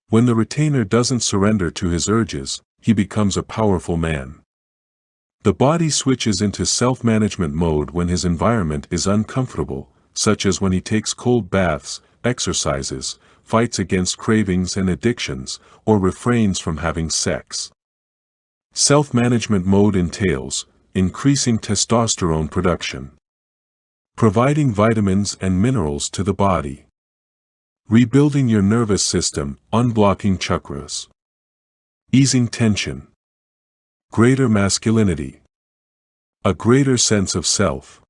When the retainer doesn't surrender to his urges, he becomes a powerful man. The body switches into self-management mode when his environment is uncomfortable, such as when he takes cold baths, exercises, fights against cravings and addictions, or refrains from having sex. Self-management mode entails increasing testosterone production, providing vitamins and minerals to the body, rebuilding your nervous system, unblocking chakras, easing tension, greater masculinity, a greater sense of self.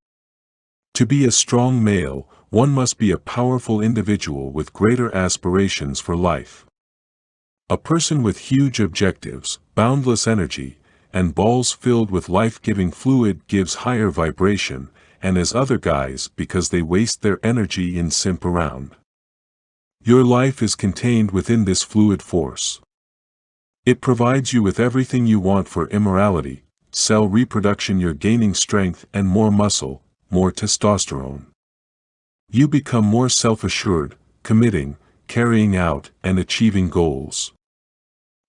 To be a strong male, one must be a powerful individual with greater aspirations for life. A person with huge objectives, boundless energy, and balls filled with life-giving fluid gives higher vibration, and as other guys because they waste their energy in simp around. Your life is contained within this fluid force. It provides you with everything you want for immorality, cell reproduction. You're gaining strength and more muscle, more testosterone. You become more self-assured, committing, carrying out, and achieving goals.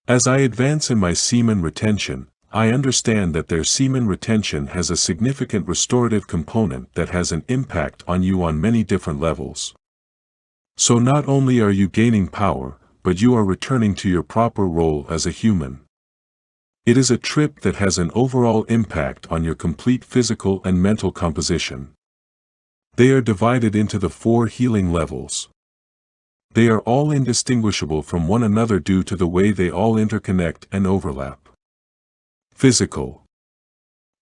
As I advance in my semen retention, I understand that their semen retention has a significant restorative component that has an impact on you on many different levels. So not only are you gaining power, but you are returning to your proper role as a human. It is a trip that has an overall impact on your complete physical and mental composition. They are divided into the 4 healing levels. They are all indistinguishable from one another due to the way they all interconnect and overlap. Physical.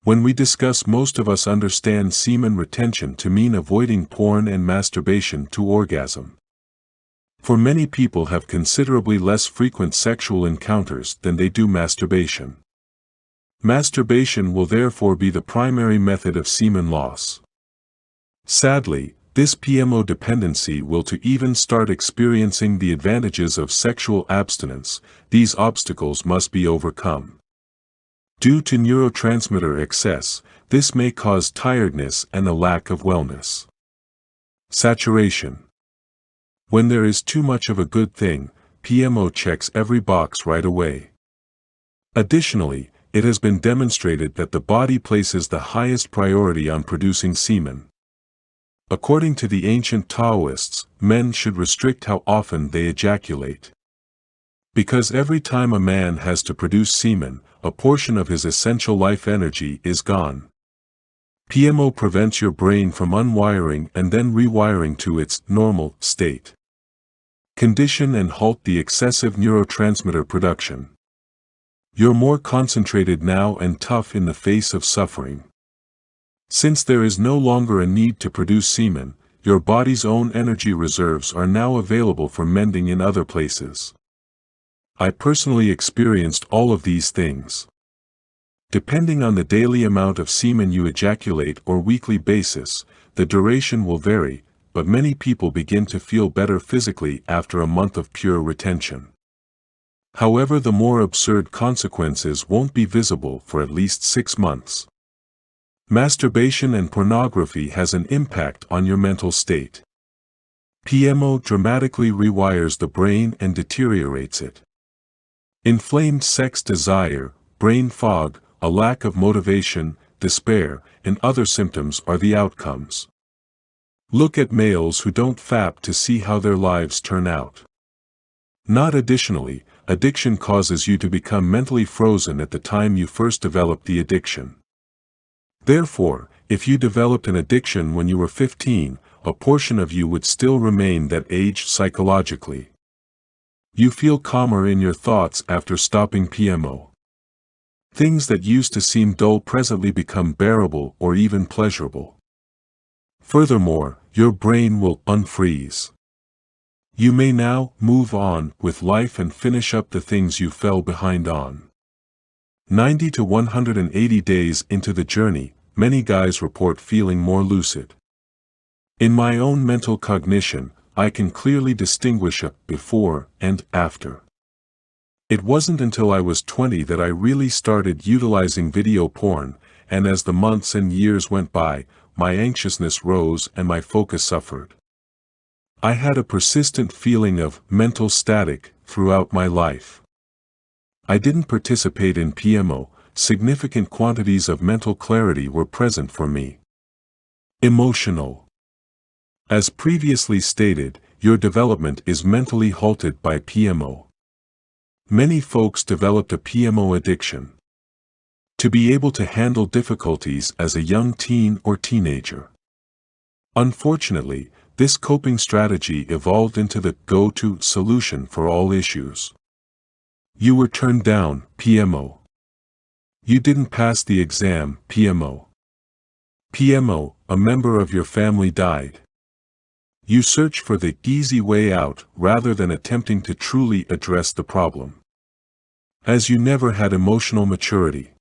When we discuss, most of us understand semen retention to mean avoiding porn and masturbation to orgasm. For many people have considerably less frequent sexual encounters than they do masturbation. Masturbation will therefore be the primary method of semen loss. Sadly, this PMO dependency will to even start experiencing the advantages of sexual abstinence. These obstacles must be overcome. Due to neurotransmitter excess, this may cause tiredness and a lack of wellness. Saturation. When there is too much of a good thing, PMO checks every box right away. Additionally, it has been demonstrated that the body places the highest priority on producing semen. According to the ancient Taoists, men should restrict how often they ejaculate. Because every time a man has to produce semen, a portion of his essential life energy is gone. PMO prevents your brain from unwiring and then rewiring to its normal state. Condition and halt the excessive neurotransmitter production. You're more concentrated now and tough in the face of suffering. Since there is no longer a need to produce semen, your body's own energy reserves are now available for mending in other places. I personally experienced all of these things. Depending on the daily amount of semen you ejaculate or weekly basis, the duration will vary, but many people begin to feel better physically after a month of pure retention. However, the more absurd consequences won't be visible for at least 6 months. Masturbation and pornography has an impact on your mental state. PMO dramatically rewires the brain and deteriorates it. Inflamed sex desire, brain fog, a lack of motivation, despair, and other symptoms are the outcomes. Look at males who don't fap to see how their lives turn out. Not additionally, addiction causes you to become mentally frozen at the time you first developed the addiction. Therefore, if you developed an addiction when you were 15, a portion of you would still remain that age psychologically. You feel calmer in your thoughts after stopping PMO. Things that used to seem dull presently become bearable or even pleasurable. Furthermore, your brain will unfreeze. You may now move on with life and finish up the things you fell behind on. 90 to 180 days into the journey, many guys report feeling more lucid. In my own mental cognition, I can clearly distinguish a before and after. It wasn't until I was 20 that I really started utilizing video porn, and as the months and years went by, my anxiousness rose and my focus suffered. I had a persistent feeling of mental static, throughout my life. I didn't participate in PMO, significant quantities of mental clarity were present for me. Emotional. As previously stated, your development is mentally halted by PMO. Many folks developed a PMO addiction. To be able to handle difficulties as a young teen or teenager. Unfortunately, this coping strategy evolved into the go-to solution for all issues. You were turned down, PMO. You didn't pass the exam, PMO. PMO, a member of your family died. You search for the easy way out rather than attempting to truly address the problem. As you never had emotional maturity.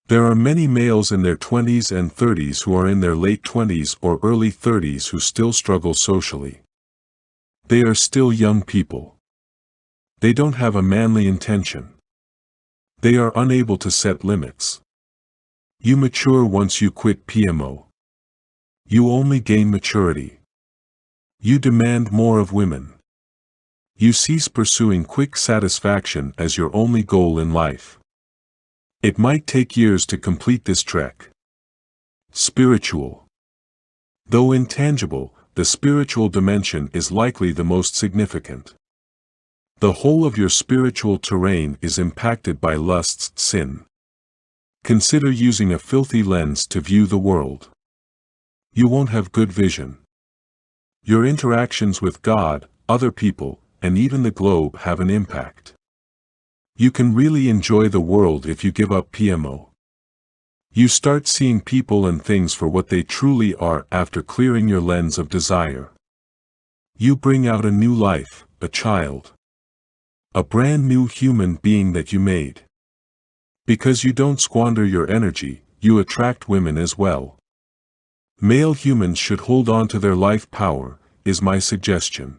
There are many males in their 20s and 30s who are in their late 20s or early 30s who still struggle socially. They are still young people. They don't have a manly intention. They are unable to set limits. You mature once you quit PMO. You only gain maturity. You demand more of women. You cease pursuing quick satisfaction as your only goal in life. It might take years to complete this trek. Spiritual. Though intangible, the spiritual dimension is likely the most significant. The whole of your spiritual terrain is impacted by lust's sin. Consider using a filthy lens to view the world. You won't have good vision. Your interactions with God, other people, and even the globe have an impact. You can really enjoy the world if you give up PMO. You start seeing people and things for what they truly are after clearing your lens of desire. You bring out a new life, a child. A brand new human being that you made. Because you don't squander your energy, you attract women as well. Male humans should hold on to their life power, is my suggestion.